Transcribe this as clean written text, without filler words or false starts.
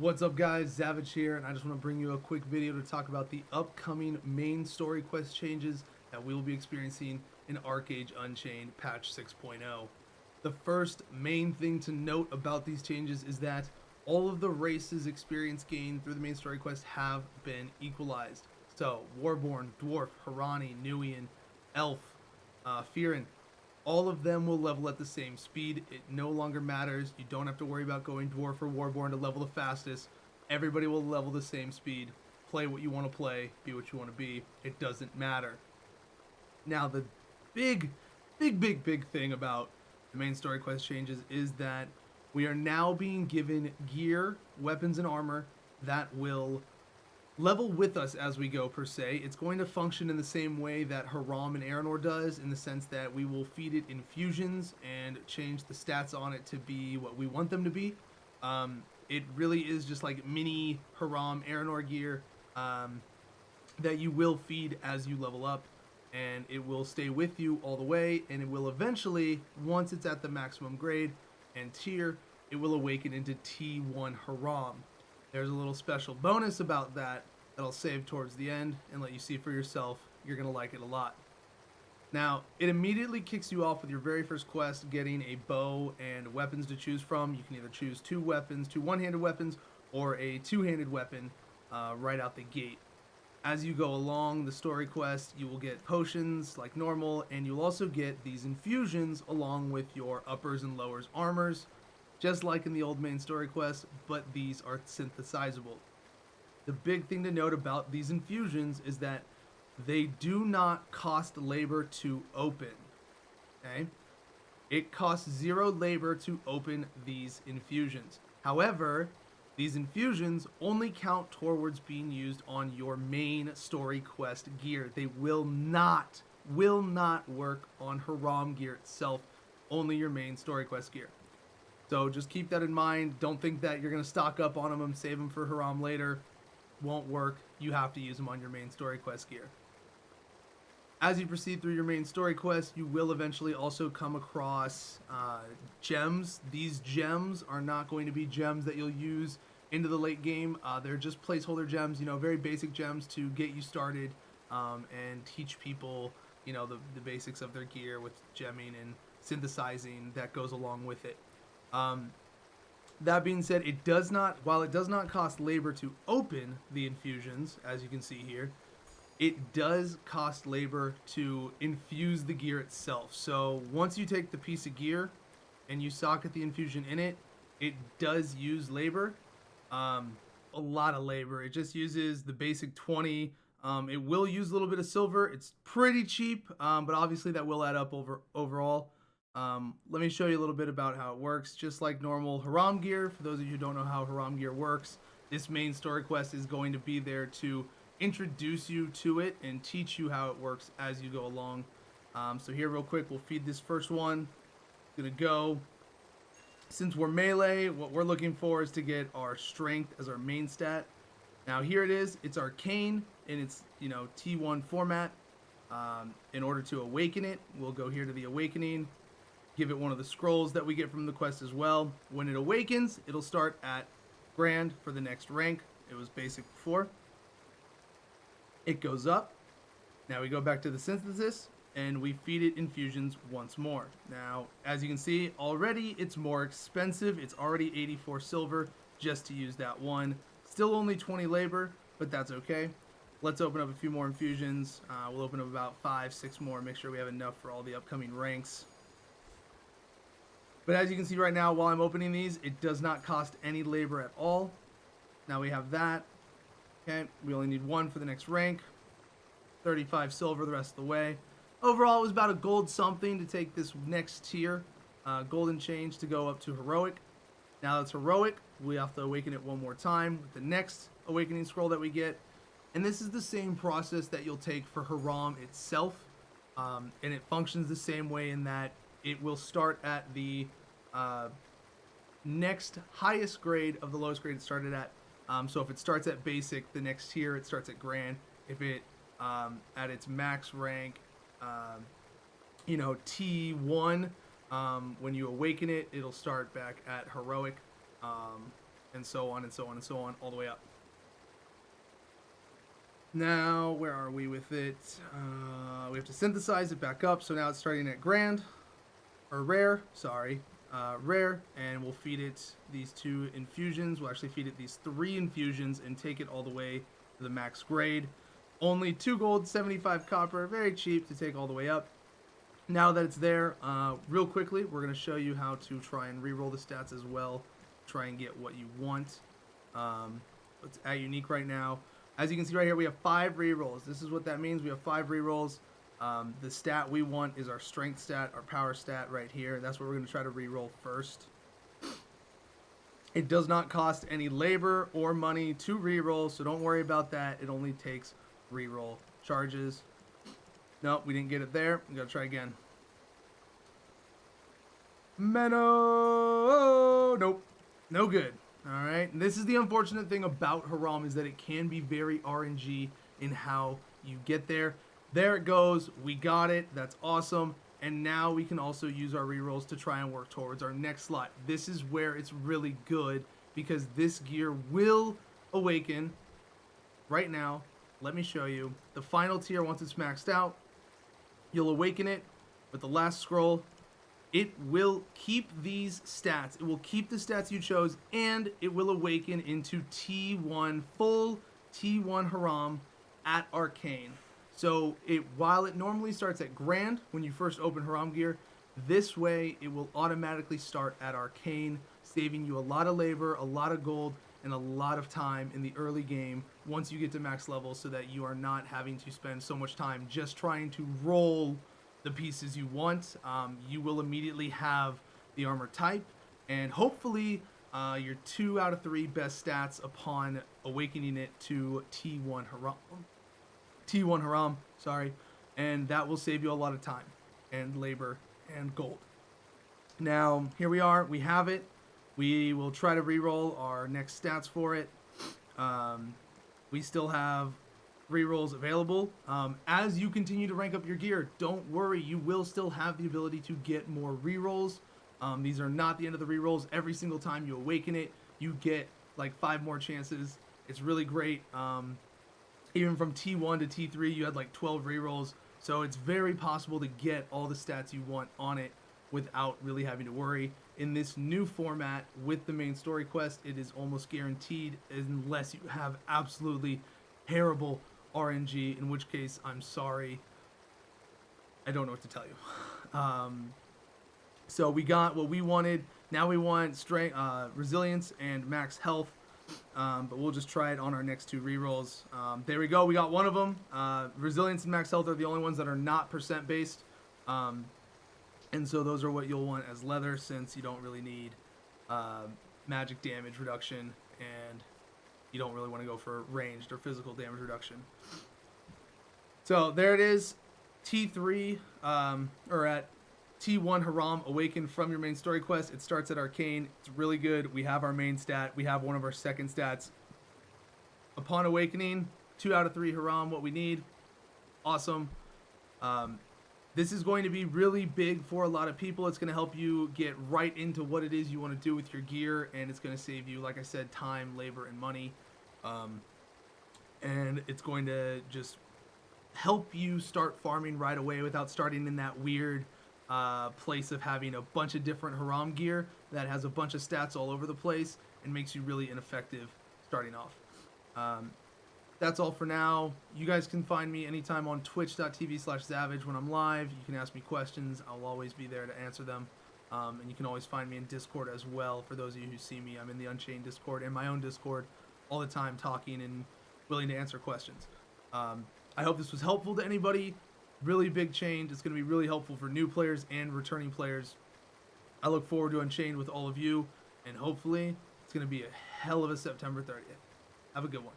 What's up guys, Zavage here, and I just want to bring you a quick video to talk about the upcoming main story quest changes that we will be experiencing in ArcheAge Unchained patch 6.0. The first main thing to note about these changes is that all of the races experience gained through the main story quest have been equalized. So, Warborn, Dwarf, Harani, Nuian, Elf, Firin, all of them will level at the same speed. It no longer matters. You don't have to worry about going Dwarf or Warborn to level the fastest. Everybody will level the same speed. Play what you want to play. Be what you want to be. It doesn't matter. Now, the big thing about the main story quest changes is that we are now being given gear, weapons, and armor that will level with us as we go, per se. It's going to function in the same way that Haram and Aranor does, in the sense that we will feed it infusions and change the stats on it to be what we want them to be. It really is just like mini Haram Aranor gear that you will feed as you level up, and it will stay with you all the way, and it will eventually, once it's at the maximum grade and tier, it will awaken into T1 Haram. There's a little special bonus about that I'll save towards the end and let you see for yourself. You're going to like it a lot. Now, it immediately kicks you off with your very first quest, getting a bow and weapons to choose from. You can either choose two one-handed weapons, or a two-handed weapon right out the gate. As you go along the story quest, you will get potions like normal, and you'll also get these infusions along with your uppers and lowers armors, just like in the old main story quest, but these are synthesizable. The big thing to note about these infusions is that they do not cost labor to open. Okay? It costs 0 labor to open these infusions. However, these infusions only count towards being used on your main story quest gear. They will not work on Haram gear itself, only your main story quest gear. So just keep that in mind. Don't think that you're going to stock up on them and save them for Haram later. Won't work. You have to use them on your main story quest gear. As you proceed through your main story quest, you will eventually also come across gems. These gems are not going to be gems that you'll use into the late game. They're just placeholder gems, very basic gems to get you started and teach people, the basics of their gear with gemming and synthesizing that goes along with it. That being said, while it does not cost labor to open the infusions, as you can see here, it does cost labor to infuse the gear itself. So once you take the piece of gear and you socket the infusion in it, it does use labor, a lot of labor. It just uses the basic 20. It will use a little bit of silver. It's pretty cheap, but obviously that will add up overall. Let me show you a little bit about how it works. Just like normal Haram gear, for those of you who don't know how Haram gear works, this main story quest is going to be there to introduce you to it and teach you how it works as you go along. So here real quick, we'll feed this first one. Gonna go. Since we're melee, what we're looking for is to get our strength as our main stat. Now here it is. It's arcane in its T1 format. In order to awaken it, we'll go here to the awakening. Give it one of the scrolls that we get from the quest as well. When it awakens, it'll start at Grand for the next rank. It was basic before. It goes up. Now we go back to the synthesis, and we feed it infusions once more. Now, as you can see, already it's more expensive. It's already 84 silver just to use that one. Still only 20 labor, but that's okay. Let's open up a few more infusions. We'll open up about 5-6 more, make sure we have enough for all the upcoming ranks. But as you can see right now, while I'm opening these, it does not cost any labor at all. Now we have that. Okay, we only need 1 for the next rank. 35 silver the rest of the way. Overall, it was about a gold something to take this next tier. Golden change to go up to heroic. Now it's heroic. We have to awaken it one more time with the next awakening scroll that we get. And this is the same process that you'll take for Haram itself. And it functions the same way in that it will start at the next highest grade of the lowest grade it started at. So if it starts at basic, the next tier it starts at grand. If it at its max rank, T1, when you awaken it, it'll start back at heroic. and so on and so on and so on, all the way up. Now, where are we with it? We have to synthesize it back up, so now it's starting at grand, or rare, sorry, rare, and we'll feed it these 2 infusions. We'll actually feed it these 3 infusions and take it all the way to the max grade. Only 2 gold, 75 copper, very cheap to take all the way up. Now that it's there, real quickly, we're going to show you how to try and reroll the stats as well, try and get what you want. It's at unique right now. As you can see right here, we have 5 rerolls. This is what that means. We have 5 rerolls. The stat we want is our strength stat, our power stat right here. That's what we're going to try to reroll first. It does not cost any labor or money to reroll, so don't worry about that. It only takes reroll charges. Nope, we didn't get it there. We got to try again. Menno! Nope. No good. All right. And this is the unfortunate thing about Haram, is that it can be very RNG in how you get there. There it goes. We got it. That's awesome. And now we can also use our rerolls to try and work towards our next slot. This is where it's really good, because this gear will awaken right now. Let me show you. The final tier, once it's maxed out, you'll awaken it with the last scroll. It will keep these stats. It will keep the stats you chose, and it will awaken into T1, full T1 Haram at Arcane. So while it normally starts at Grand when you first open Haram gear, this way it will automatically start at Arcane, saving you a lot of labor, a lot of gold, and a lot of time in the early game once you get to max level, so that you are not having to spend so much time just trying to roll the pieces you want. You will immediately have the armor type, and hopefully your 2 out of 3 best stats upon awakening it to T1 Haram, sorry, and that will save you a lot of time and labor and gold. Now, here we are, we have it. We will try to reroll our next stats for it. We still have rerolls available. As you continue to rank up your gear, don't worry, you will still have the ability to get more rerolls. These are not the end of the rerolls. Every single time you awaken it, you get like 5 more chances. It's really great. Even from T1 to T3, you had like 12 rerolls, so it's very possible to get all the stats you want on it without really having to worry. In this new format with the main story quest, it is almost guaranteed, unless you have absolutely terrible RNG, in which case I'm sorry, I don't know what to tell you. So we got what we wanted. Now we want strength, resilience, and max health, but we'll just try it on our next 2 rerolls. There we go, we got one of them. Resilience and max health are the only ones that are not percent based, and so those are what you'll want as leather, since you don't really need magic damage reduction, and you don't really want to go for ranged or physical damage reduction. So there it is, T3, or at T1 Haram, awakened from your main story quest. It starts at Arcane. It's really good. We have our main stat. We have one of our second stats. Upon awakening, 2 out of 3 Haram, what we need. Awesome. This is going to be really big for a lot of people. It's going to help you get right into what it is you want to do with your gear, and it's going to save you, like I said, time, labor, and money. And it's going to just help you start farming right away without starting in that weird place of having a bunch of different Haram gear that has a bunch of stats all over the place and makes you really ineffective starting off. That's all for now. You guys can find me anytime on twitch.tv/Zavage when I'm live. You can ask me questions. I'll always be there to answer them. And you can always find me in Discord as well. For those of you who see me, I'm in the Unchained Discord and my own Discord all the time, talking and willing to answer questions. I hope this was helpful to anybody. Really big change. It's going to be really helpful for new players and returning players. I look forward to Unchained with all of you, and hopefully it's going to be a hell of a September 30th. Have a good one.